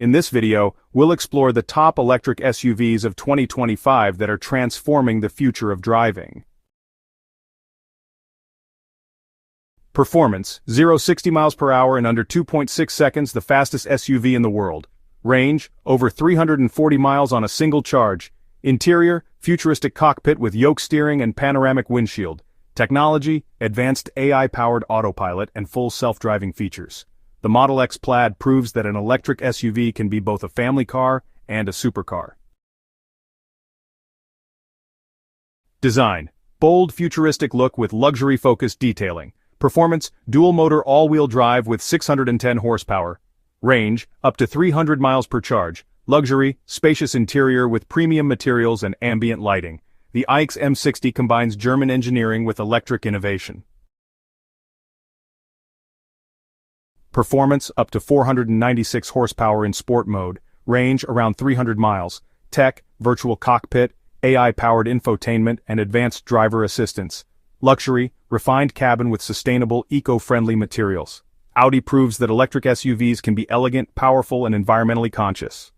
In this video, we'll explore the top electric SUVs of 2025 that are transforming the future of driving. Performance: 0-60 miles per hour in under 2.6 seconds, the fastest SUV in the world. Range: over 340 miles on a single charge. Interior: futuristic cockpit with yoke steering and panoramic windshield. Technology: advanced AI-powered autopilot and full self-driving features. The Model X Plaid proves that an electric SUV can be both a family car and a supercar. Design: bold, futuristic look with luxury-focused detailing. Performance: dual-motor all-wheel drive with 610 horsepower. Range: up to 300 miles per charge. Luxury: spacious interior with premium materials and ambient lighting. The iX M60 combines German engineering with electric innovation. Performance: up to 496 horsepower in sport mode. Range: around 300 miles. Tech: virtual cockpit, AI-powered infotainment, and advanced driver assistance. Luxury: refined cabin with sustainable, eco-friendly materials. Audi proves that electric SUVs can be elegant, powerful, and environmentally conscious.